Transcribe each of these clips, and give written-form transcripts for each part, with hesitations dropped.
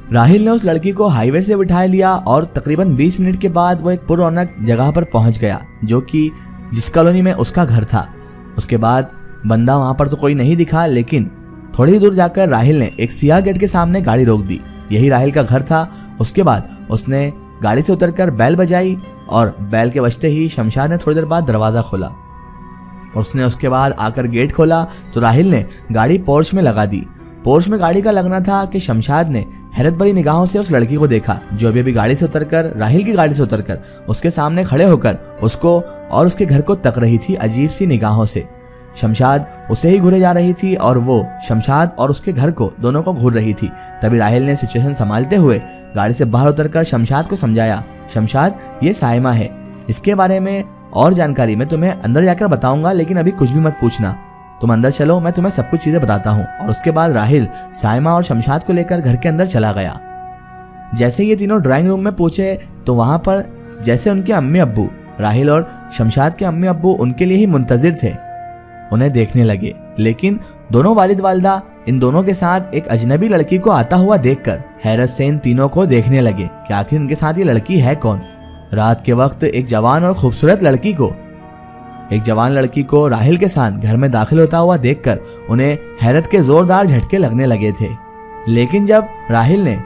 राहिल ने उस लड़की को हाईवे से बिठा लिया और तकरीबन 20 मिनट के बाद वो एक पुररौनक जगह पर पहुंच गया, जो कि जिस कॉलोनी में उसका घर था। उसके बाद बंदा वहां पर तो कोई नहीं दिखा, लेकिन थोड़ी दूर जाकर राहिल ने एक सियाह गेट के सामने गाड़ी रोक दी। यही राहिल का घर था। उसके बाद उसने गाड़ी से उतरकर बैल बजाई और बैल के बजते ही शमशाद ने थोड़ी देर बाद दरवाजा खोला। उसने उसके बाद आकर गेट खोला तो राहिल ने गाड़ी पोर्च में लगा दी। पोर्च में गाड़ी का लगना था कि शमशाद ने हैरत भरी निगाहों से उस लड़की को देखा, जो अभी गाड़ी से उतरकर राहिल की गाड़ी से उतरकर उसके सामने खड़े होकर उसको और उसके घर को तक रही थी अजीब सी निगाहों से। शमशाद उसे ही घूरे जा रही थी और वो शमशाद और उसके घर को दोनों को घूर रही थी। तभी राहिल ने सिचुएशन संभालते हुए गाड़ी से बाहर उतरकर शमशाद को समझाया, शमशाद ये साइमा है, इसके बारे में और जानकारी मैं तुम्हें अंदर जाकर बताऊंगा, लेकिन अभी कुछ भी मत पूछना, तुम अंदर चलो, मैं तुम्हें सब कुछ चीजें बताता हूँ। और उसके बाद राहिल साइमा और शमशाद को लेकर घर के अंदर चला गया। जैसे ये तीनों ड्राइंग रूम में पहुंचे तो वहां पर जैसे उनके अम्मी अब्बू, राहिल और शमशाद के अम्मी अब्बू उनके लिए ही मुंतजिर थे, उन्हें देखने लगे। लेकिन दोनों वालिद वालिदा इन दोनों के साथ एक अजनबी लड़की को आता हुआ देखकर हैरत से इन तीनों को देखने लगे कि आखिर इनके साथ ये लड़की है कौन। रात के वक्त एक जवान और खूबसूरत लड़की को राहिल के साथ घर में दाखिल होता हुआ देखकर उन्हें हैरत के जोरदार झटके लगने लगे थे। लेकिन जब राहिल ने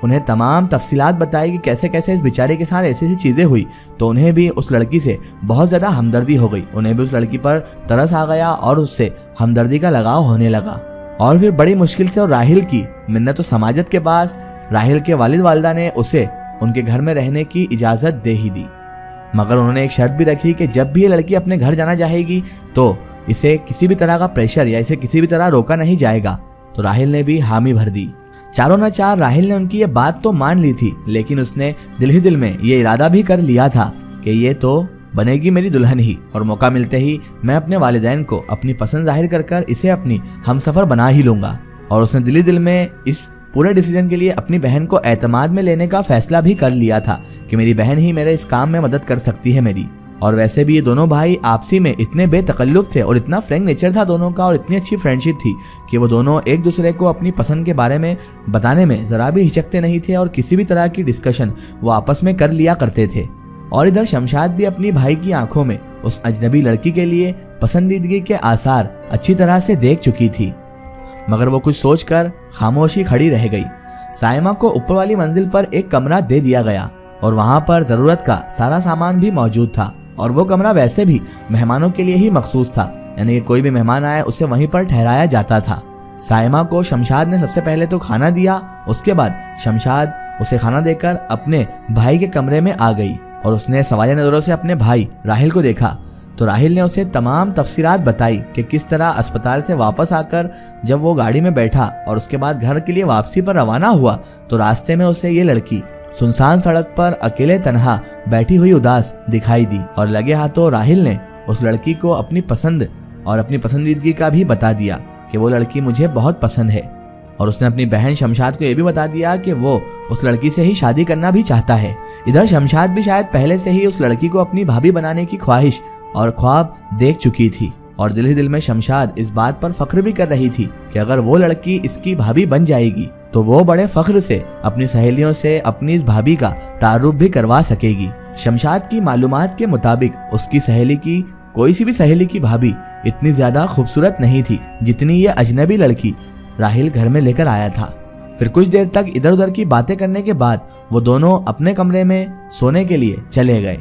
उन्हें तमाम तफसीलात बताई कि कैसे कैसे इस बेचारे के साथ ऐसी चीजें हुई, तो उन्हें भी उस लड़की से बहुत ज्यादा हमदर्दी हो गई। उन्हें भी उस लड़की पर तरस आ गया और उससे हमदर्दी का लगाव होने लगा। और फिर बड़ी मुश्किल से और राहिल की मिन्नत समाजत के पास राहिल के वालिद वालिदा ने उसे उनके घर में रहने की इजाजत दे ही दी, मगर उन्होंने एक शर्त भी रखी कि जब भी ये लड़की अपने घर जाना चाहेगी तो इसे किसी भी तरह का प्रेशर या इसे किसी भी तरह रोका नहीं जाएगा। तो राहिल ने भी हामी भर दी। चारों न चार राहिल ने उनकी ये बात तो मान ली थी, लेकिन उसने दिल ही दिल में ये इरादा भी कर लिया था कि ये तो बनेगी मेरी दुल्हन ही, और मौका मिलते ही मैं अपने वालिदैन को अपनी पसंद जाहिर कर इसे अपनी हमसफर बना ही लूंगा। और उसने दिल ही दिल में इस पूरे डिसीजन के लिए अपनी बहन को एतमाद में लेने का फैसला भी कर लिया था कि मेरी बहन ही मेरे इस काम में मदद कर सकती है मेरी। और वैसे भी ये दोनों भाई आपसी में इतने बेतकल्लुफ थे और इतना फ्रैंक नेचर था दोनों का और इतनी अच्छी फ्रेंडशिप थी कि वो दोनों एक दूसरे को अपनी पसंद के बारे में बताने में जरा भी हिचकते नहीं थे और किसी भी तरह की डिस्कशन वो आपस में कर लिया करते थे। और इधर शमशाद भी अपनी भाई की आंखों में उस अजनबी लड़की के लिए पसंदीदगी के आसार अच्छी तरह से देख चुकी थी, मगर वो कुछ सोचकर खामोशी खड़ी रह गई। साइमा को ऊपर वाली मंजिल पर एक कमरा दे दिया गया और वहां पर जरूरत का सारा सामान भी मौजूद था, और वो कमरा वैसे भी मेहमानों के लिए ही मखसूस था, यानी कि कोई भी मेहमान आए उसे वहीं पर ठहराया जाता था। साइमा को शमशाद ने सबसे पहले तो खाना दिया, उसके बाद शमशाद उसे खाना देकर अपने भाई के कमरे में आ गई और उसने सवालिया नजरों से अपने भाई राहिल को देखा। तो राहिल ने उसे तमाम तफसीलात बताई कि किस तरह अस्पताल से वापस आकर जब वो गाड़ी में बैठा और उसके बाद घर के लिए वापसी पर रवाना हुआ तो रास्ते में उसे ये लड़की सुनसान सड़क पर अकेले तन्हा बैठी हुई उदास दिखाई दी। और लगे हाथों राहिल ने उस लड़की को अपनी पसंद और अपनी पसंदीदगी का भी बता दिया कि वो लड़की मुझे बहुत पसंद है। और उसने अपनी बहन शमशाद को यह भी बता दिया कि वो उस लड़की से ही शादी करना भी चाहता है। इधर शमशाद भी शायद पहले से ही उस लड़की को अपनी भाभी बनाने की ख्वाहिश और ख्वाब देख चुकी थी, और दिल ही दिल में शमशाद इस बात पर फख्र भी कर रही थी कि अगर वो लड़की इसकी भाभी बन जाएगी तो वो बड़े फख्र से अपनी सहेलियों से अपनी इस भाभी का तारुफ भी करवा सकेगी। शमशाद की मालूमात के मुताबिक उसकी सहेली की कोई सी भी सहेली की भाभी इतनी ज्यादा खूबसूरत नहीं थी जितनी ये अजनबी लड़की राहिल घर में लेकर आया था। फिर कुछ देर तक इधर उधर की बातें करने के बाद वो दोनों अपने कमरे में सोने के लिए चले गए।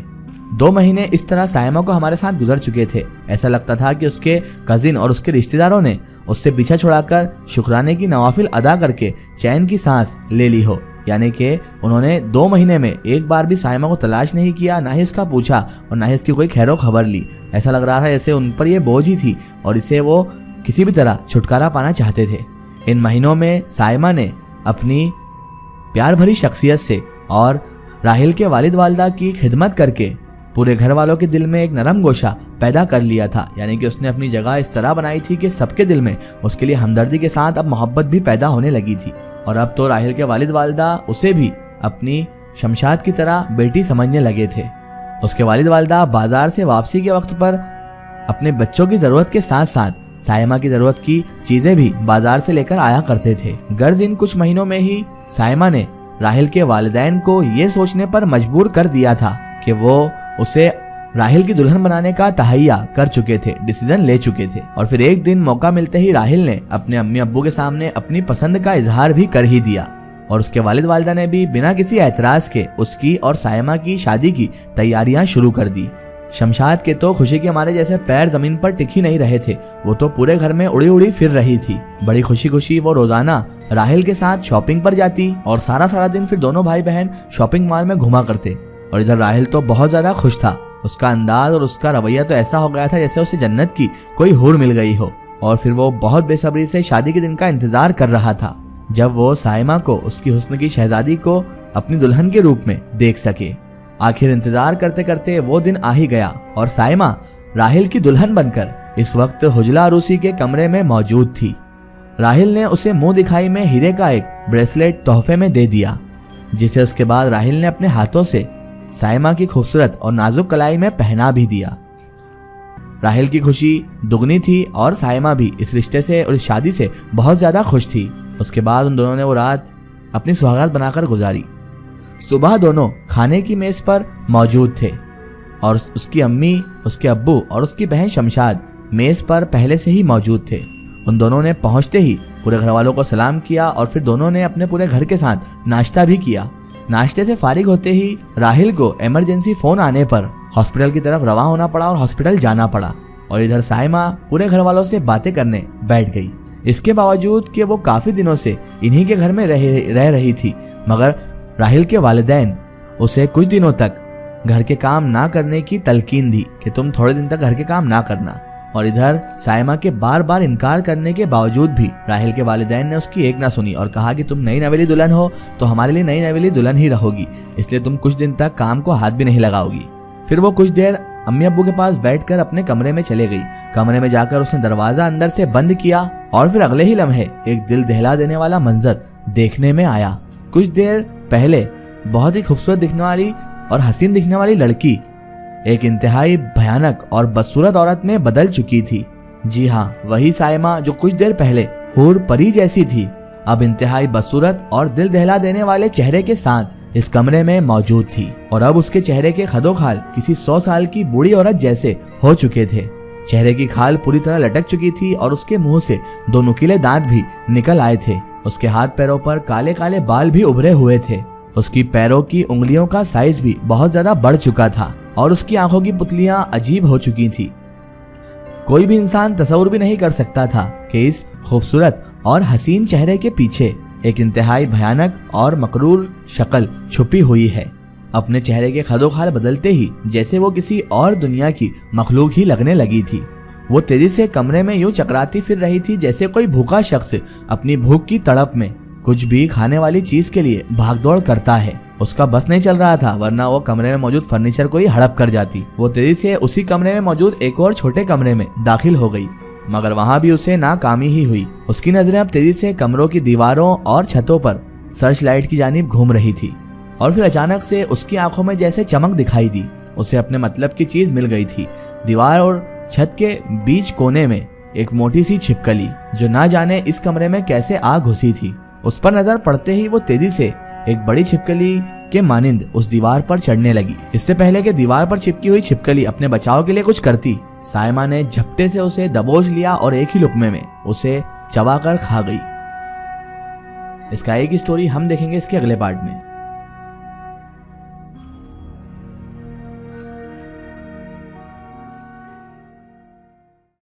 2 महीने इस तरह साइमा को हमारे साथ गुजर चुके थे। ऐसा लगता था कि उसके कजिन और उसके रिश्तेदारों ने उससे पीछा छुड़ाकर शुक्राने की नवाफिल अदा करके चैन की सांस ले ली हो, यानी कि उन्होंने 2 महीने में एक बार भी साइमा को तलाश नहीं किया, ना ही उसका पूछा और ना ही उसकी कोई खैरो खबर ली। ऐसा लग रहा था जैसे उन पर यह बोझ ही थी और इसे वो किसी भी तरह छुटकारा पाना चाहते थे। इन महीनों में साइमा ने अपनी प्यार भरी शख्सियत से और राहिल के वालिद वालिदा की खिदमत करके पूरे घर वालों के दिल में एक नरम गोशा पैदा कर लिया था, यानी कि उसने अपनी जगह इस तरह बनाई थी कि सबके दिल में उसके लिए हमदर्दी के साथ अब मोहब्बत भी पैदा होने लगी थी। और अब तो राहिल के वालिद वालिदा उसे भी अपनी शमशाद की तरह बेटी समझने लगे थे। उसके वालिद वालिदा बाजार से वापसी के वक्त पर अपने बच्चों की जरूरत के साथ साथ साइमा की जरूरत की चीजें भी बाजार से लेकर आया करते थे। गर्ज इन कुछ महीनों में ही साइमा ने राहिल के वालिदैन को ये सोचने पर मजबूर कर दिया था कि वो उसे राहिल की दुल्हन बनाने का तहैया कर चुके थे, डिसीजन ले चुके थे। और फिर एक दिन मौका मिलते ही राहिल ने अपने अम्मी अब्बू के सामने अपनी पसंद का इजहार भी कर ही दिया और उसके वालिद वालिदा ने भी बिना किसी एतराज के उसकी और साइमा की शादी की तैयारियां शुरू कर दी। शमशाद के तो खुशी के मारे जैसे पैर जमीन पर टिक ही नहीं रहे थे, वो तो पूरे घर में उड़ी उड़ी फिर रही थी। बड़ी खुशी खुशी वो रोजाना राहिल के साथ शॉपिंग पर जाती और सारा दिन फिर दोनों भाई बहन शॉपिंग मॉल में घुमा करते। और इधर राहिल तो बहुत ज्यादा खुश था, उसका अंदाज और उसका रवैया तो ऐसा हो गया था जैसे उसे जन्नत की कोई हूर मिल गई हो। और फिर वो बहुत बेसब्री से शादी के दिन का इंतजार कर रहा था जब वो साइमा को, उसकी हुस्न की शहजादी को अपनी दुल्हन के रूप में देख सके। आखिर इंतजार करते करते वो दिन आ ही गया और साइमा राहिल की दुल्हन बनकर इस वक्त हुजला अरूसी के कमरे में मौजूद थी। राहिल ने उसे मुंह दिखाई में हीरे का एक ब्रेसलेट तोहफे में दे दिया, जिसे उसके बाद राहिल ने अपने हाथों से साइमा की खूबसूरत और नाजुक कलाई में पहना भी दिया। राहिल की खुशी दुगनी थी और साइमा भी इस रिश्ते से और इस शादी से बहुत ज्यादा खुश थी। उसके बाद उन दोनों ने वो रात अपनी सुहागरात बनाकर गुजारी। सुबह दोनों खाने की मेज पर मौजूद थे और उसकी अम्मी, उसके अब्बू और उसकी बहन शमशाद मेज पर पहले से ही मौजूद थे। उन दोनों ने पहुंचते ही पूरे घर वालों को सलाम किया और फिर दोनों ने अपने पूरे घर के साथ नाश्ता भी किया। नाश्ते से फारिग होते ही राहिल को इमरजेंसी फोन आने पर हॉस्पिटल की तरफ रवाना होना पड़ा और हॉस्पिटल जाना पड़ा। और इधर साइमा पूरे घर वालों से बातें करने बैठ गई। इसके बावजूद कि वो काफी दिनों से इन्हीं के घर में रह रही थी, मगर राहिल के वालिदैन उसे कुछ दिनों तक घर के काम ना करने की तलकीन दी कि तुम थोड़े दिन तक घर के काम ना करना। और इधर साइमा के बार बार इनकार करने के बावजूद भी राहिल के वालिदैन ने उसकी एक ना सुनी और कहा कि तुम नई नवेली दुल्हन हो तो हमारे लिए नई नवेली दुल्हन ही रहोगी, इसलिए तुम कुछ दिन तक काम को हाथ भी नहीं लगाओगी। फिर वो कुछ देर अम्मी अब्बू के पास बैठकर अपने कमरे में चले गई। कमरे में जाकर उसने दरवाजा अंदर से बंद किया और फिर अगले ही लम्हे एक दिल दहला देने वाला मंजर देखने में आया। कुछ देर पहले बहुत ही खूबसूरत दिखने वाली और हसीन दिखने वाली लड़की एक इंतहाई भयानक और बदसूरत औरत में बदल चुकी थी। जी हाँ, वही साइमा जो कुछ देर पहले हूर परी जैसी थी, अब इंतहाई बदसूरत और दिल दहला देने वाले चेहरे के साथ इस कमरे में मौजूद थी। और अब उसके चेहरे के खदोखाल किसी 100 साल की बूढ़ी औरत जैसे हो चुके थे। चेहरे की खाल पूरी तरह लटक चुकी थी और उसके मुंह से 2 नुकीले दांत भी निकल आए थे। उसके हाथ पैरों पर काले काले बाल भी उभरे हुए थे। उसकी पैरों की उंगलियों का साइज भी बहुत ज्यादा बढ़ चुका था और उसकी आंखों की पुतलियां अजीब हो चुकी थी। कोई भी इंसान तस्वुर भी नहीं कर सकता था कि इस खूबसूरत और हसीन चेहरे के पीछे एक इंतहाई भयानक और मकरूर शक्ल छुपी हुई है। अपने चेहरे के खदोखाल बदलते ही जैसे वो किसी और दुनिया की मखलूक ही लगने लगी थी। वो तेजी से कमरे में यूं चकराती फिर रही थी जैसे कोई भूखा शख्स अपनी भूख की तड़प में कुछ भी खाने वाली चीज के लिए भागदौड़ करता है। उसका बस नहीं चल रहा था, वरना वो कमरे में मौजूद फर्नीचर को ही हड़प कर जाती। वो तेजी से उसी कमरे में मौजूद एक और छोटे कमरे में दाखिल हो गई, मगर वहां भी उसे नाकामी ही हुई। उसकी नजरें अब तेजी से कमरों की दीवारों और छतों पर सर्च लाइट की जानिब घूम रही थी और फिर अचानक से उसकी आंखों में जैसे चमक दिखाई दी। उसे अपने मतलब की चीज मिल गई थी। दीवार और छत के बीच कोने में एक मोटी सी छिपकली जो ना जाने इस कमरे में कैसे आ घुसी थी। उस पर नजर पड़ते ही वो तेजी से एक बड़ी छिपकली के मानिंद उस दीवार पर चढ़ने लगी। इससे पहले कि दीवार पर चिपकी हुई छिपकली अपने बचाव के लिए कुछ करती, साइमा ने झपटे से उसे दबोच लिया और एक ही लुकमे में उसे चबाकर खा गई। इसका एक ही स्टोरी हम देखेंगे इसके अगले पार्ट में।